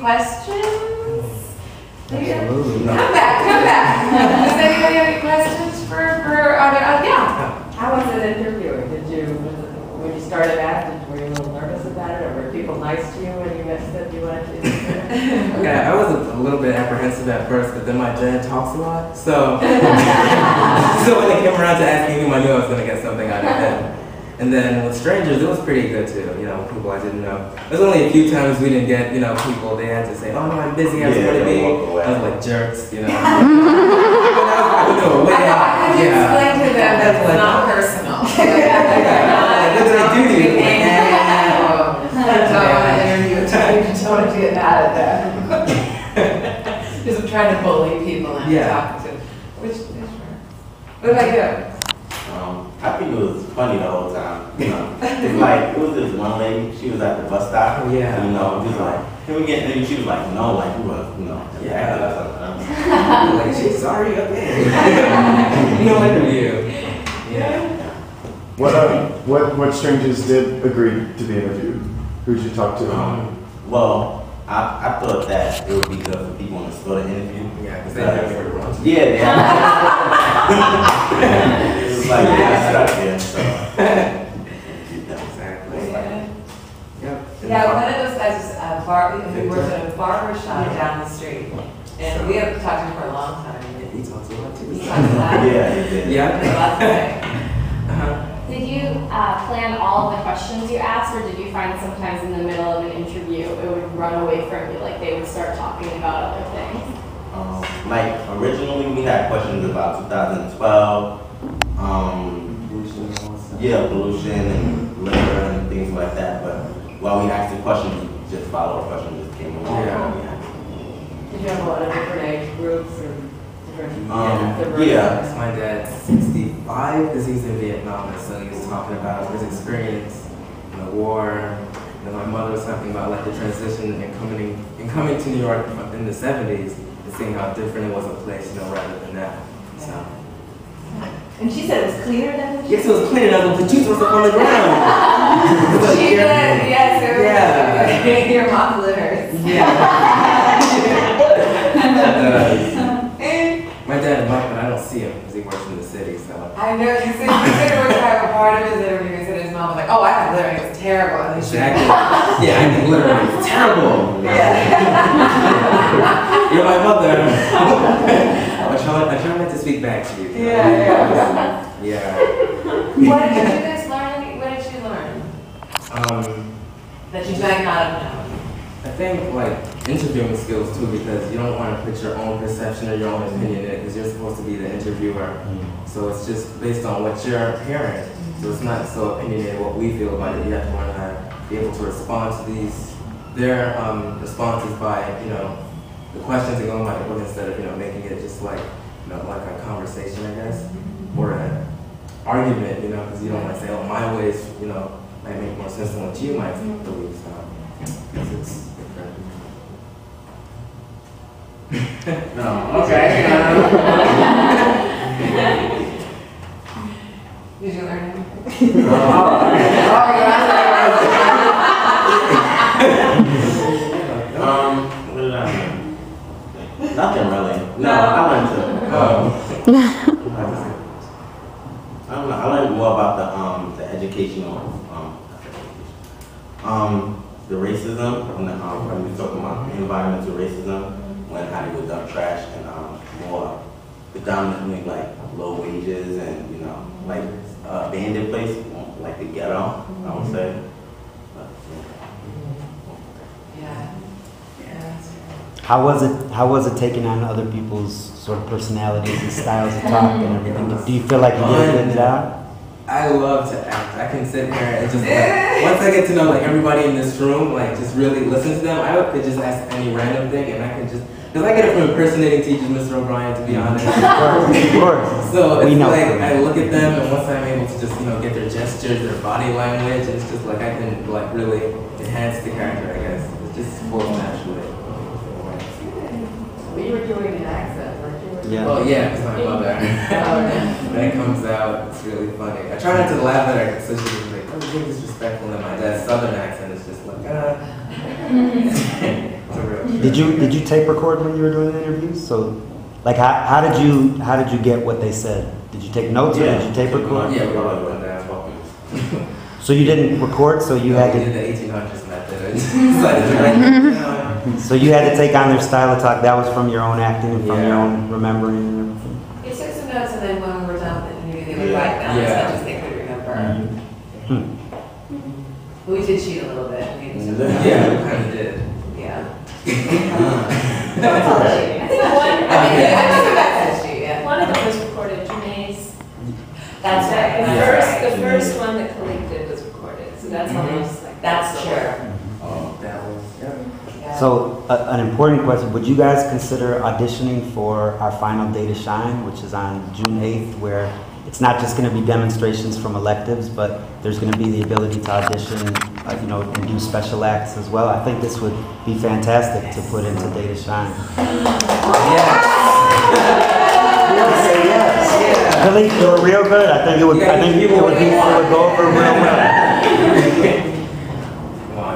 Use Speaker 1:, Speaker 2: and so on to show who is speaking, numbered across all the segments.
Speaker 1: questions?
Speaker 2: Absolutely.
Speaker 1: Come back. Does anybody have any questions for yeah. How was it interviewing? When you started out, were you a little nervous about it, or were people nice to you when you said you wanted to interview?
Speaker 3: Okay, I was a little bit apprehensive at first, but then my dad talks a lot, so so when they came around to asking him, I knew I was gonna get something out of him. And then with strangers, it was pretty good too. You know, people I didn't know. There's only a few times we didn't get, people. They had to say, "Oh no, I'm busy. I'm going to be." I was like jerks, I would go away.
Speaker 1: I had to explain to them that it's not personal.
Speaker 3: What did I do to you?
Speaker 1: I don't want to interview. I just want to get out of there. Because I'm trying to bully people and talk to. What about you?
Speaker 4: I think it was funny the whole time. It's like, it was this one lady, she was at the bus stop.
Speaker 3: Yeah.
Speaker 4: Just like, can we get in? She was like, no, like, you was,
Speaker 3: Like, she's sorry, okay. No interview. Yeah.
Speaker 5: What strangers did agree to be interviewed? Who did you talk to?
Speaker 4: Well, I thought that it would be good for people in the store to interview.
Speaker 3: Yeah, because they have for lunch.
Speaker 4: Yeah. It was like, so.
Speaker 3: Exactly. Yep.
Speaker 1: Yeah, one of those guys is we worked at a barber shop down the street, and we have talked to him for a long time.
Speaker 3: He talks a lot too.
Speaker 1: He talks a lot.
Speaker 4: Yeah, he did.
Speaker 3: Yeah.
Speaker 1: He has lots to say.
Speaker 6: Did you plan all of the questions you asked, or did you find sometimes in the middle of an interview it would run away from you, like they would start talking about other things?
Speaker 4: Like originally we had questions about 2012, pollution and litter and things like that. But while we asked the questions, just follow-up questions just came along.
Speaker 3: Yeah.
Speaker 1: Did you have a lot of different age groups or different?
Speaker 3: My dad's 65 because he's in Vietnam, and so he was talking about his experience in the war. And then my mother was talking about like the transition and coming to New York in the 70s and seeing how different it was a place, rather than now. So.
Speaker 1: And she said it was cleaner than.
Speaker 3: Yes, it was cleaner than the juice was up on the ground.
Speaker 1: She did, yes, it was.
Speaker 3: Yeah.
Speaker 1: Your mom litters.
Speaker 3: My dad might, but I don't see him because he works in the city, so.
Speaker 1: I know, he said a part of his interview, he said his mom was like, oh, I have littering, it's terrible. And
Speaker 3: Exactly. Yeah, I think littering is terrible.
Speaker 1: Yeah.
Speaker 3: You're my mother. I try not to speak back to you. Yeah.
Speaker 1: What did you guys learn? What did you learn? That you might not have known.
Speaker 3: I think interviewing skills too, because you don't want to put your own perception or your own opinion in it, because you're supposed to be the interviewer. So it's just based on what you're hearing. So it's not so opinionated what we feel about it. You have to learn how to be able to respond to their responses by the questions that go in my book, instead of making it just like like a conversation, I guess, or an argument, because you don't want to say, oh, my ways might make more sense than what you might believe. So it's different.
Speaker 4: No, okay.
Speaker 1: Did you learn anything?
Speaker 4: What did I learn? Nothing really. No, I learned I don't know. I learned more about the educational the racism when we were talking about environmental racism, when how they would dump trash, and more predominantly like low wages and like abandoned place, like the ghetto, I would say.
Speaker 1: Yeah.
Speaker 2: How was it taking on other people's sort of personalities and styles of talk and everything? Do you feel like you did a good job?
Speaker 3: I love to act. I can sit here and just once I get to know everybody in this room, just really listen to them, I could just ask any random thing and I can just, because I get it from impersonating teachers, Mr. O'Brien, to be honest.
Speaker 2: Of course.
Speaker 3: So it's
Speaker 2: I
Speaker 3: look at them, and once I'm able to just get their gestures, their body language, it's just I can really enhance the character, I guess. It just flows naturally.
Speaker 1: Well, you were doing an accent, weren't you?
Speaker 2: Yeah.
Speaker 3: Oh yeah, it's my mother. When it comes out, it's really funny. I try not to laugh at her, so she's like, oh, you're disrespectful, and my dad's southern accent is just like, it's for real.
Speaker 2: Did you tape record when you were doing the interviews? So, like, how did you get what they said? Did you take notes or did you tape record?
Speaker 3: Yeah, we were like one down talking.
Speaker 2: So you didn't record, so you had
Speaker 3: We
Speaker 2: to.
Speaker 3: did the 1800s method. I just decided to write it down.
Speaker 2: So you had to take on their style of talk. That was from your own acting and from your
Speaker 3: Yeah.
Speaker 2: own remembering and everything.
Speaker 1: You took some notes and then when we were done with the interview, they would write down
Speaker 3: Yeah.
Speaker 1: as much as they could remember. We did cheat a little bit.
Speaker 3: Yeah, we kind of did.
Speaker 1: Yeah.
Speaker 6: That's all cheating. I think one,
Speaker 1: I think that's a cheat, yeah.
Speaker 7: One of them was recorded, Janae's.
Speaker 1: That's right.
Speaker 7: The first one that Khalid did was recorded, so that's almost like.
Speaker 1: That's true.
Speaker 3: Oh, that was, yeah.
Speaker 1: Yeah.
Speaker 2: So an important question: would you guys consider auditioning for our final Day to Shine, which is on June 8th, where it's not just going to be demonstrations from electives, but there's going to be the ability to audition, and do special acts as well. I think this would be fantastic to put into Day to Shine. Really, you were real good. I think it would. I think it would go over real well.
Speaker 3: Come on.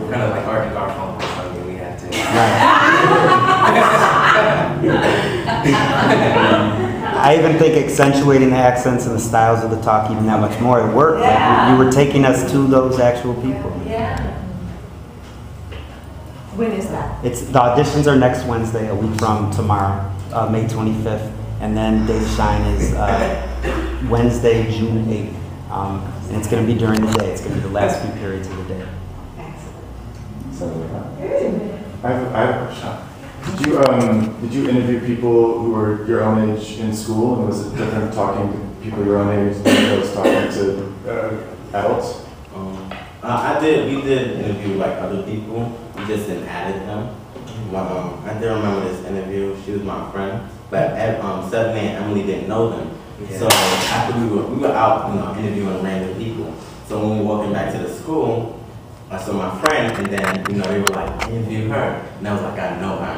Speaker 3: We're kind of like Art and Garfunkel, so I mean, we had to.
Speaker 2: I even think accentuating the accents and the styles of the talk even that much more. It worked. Like, you were taking us to those actual people.
Speaker 1: Yeah. When is that?
Speaker 2: The auditions are next Wednesday, a week from tomorrow, May 25th, and then Day to Shine is Wednesday, June 8th. And it's going to be during the day. It's going to be the last few periods of the day.
Speaker 5: I have a question. Did you interview people who were your own age in school, and was it different talking to people your own age than it was talking to adults?
Speaker 4: I did. We did interview like other people. We just didn't edit them. I do remember this interview. She was my friend, but Stephanie and Emily didn't know them.
Speaker 3: Yeah.
Speaker 4: So after we were out, interviewing random people. So when we were walking back to the school, I saw my friend, and then they were like, interview her, and I was like, I know her.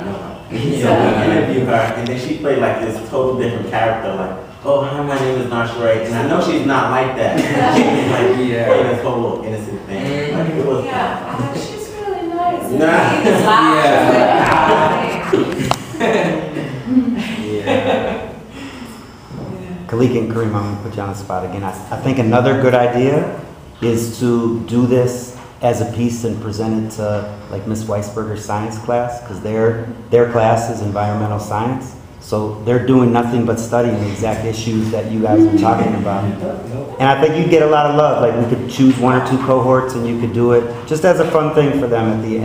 Speaker 4: So we interviewed her, and then she played like this total different character, like, oh, hi, my name is Nashray, and I know she's not like that. She was like, playing this whole little innocent thing. Like, it was.
Speaker 1: Yeah. She's really nice. And
Speaker 4: Nah.
Speaker 1: he just laughed.
Speaker 3: Yeah.
Speaker 2: Khalid and Kareem, I'm going to put you on the spot again. I think another good idea is to do this as a piece and present it to like Miss Weisberger's science class, because their class is environmental science. So they're doing nothing but studying the exact issues that you guys are talking about. And I think you'd get a lot of love. Like, we could choose 1 or 2 cohorts and you could do it just as a fun thing for them at the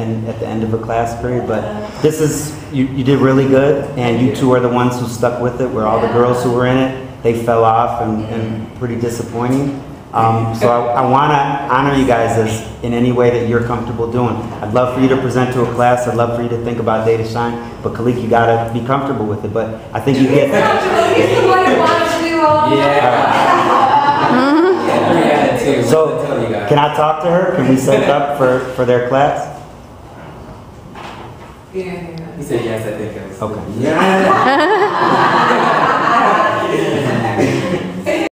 Speaker 2: end of a class period. But this is, you did really good, and you two are the ones who stuck with it, where all the girls who were in it, they fell off and pretty disappointing. So I want to honor you guys in any way that you're comfortable doing. I'd love for you to present to a class. I'd love for you to think about Day to Shine. But Khalid, you got to be comfortable with it. But I think you get...
Speaker 1: He's the one who wanted to do all of
Speaker 3: Yeah.
Speaker 2: So, can I talk to her? Can we set it up for their class?
Speaker 1: Yeah.
Speaker 3: He said yes, I think it was.
Speaker 2: Okay.
Speaker 4: Yeah.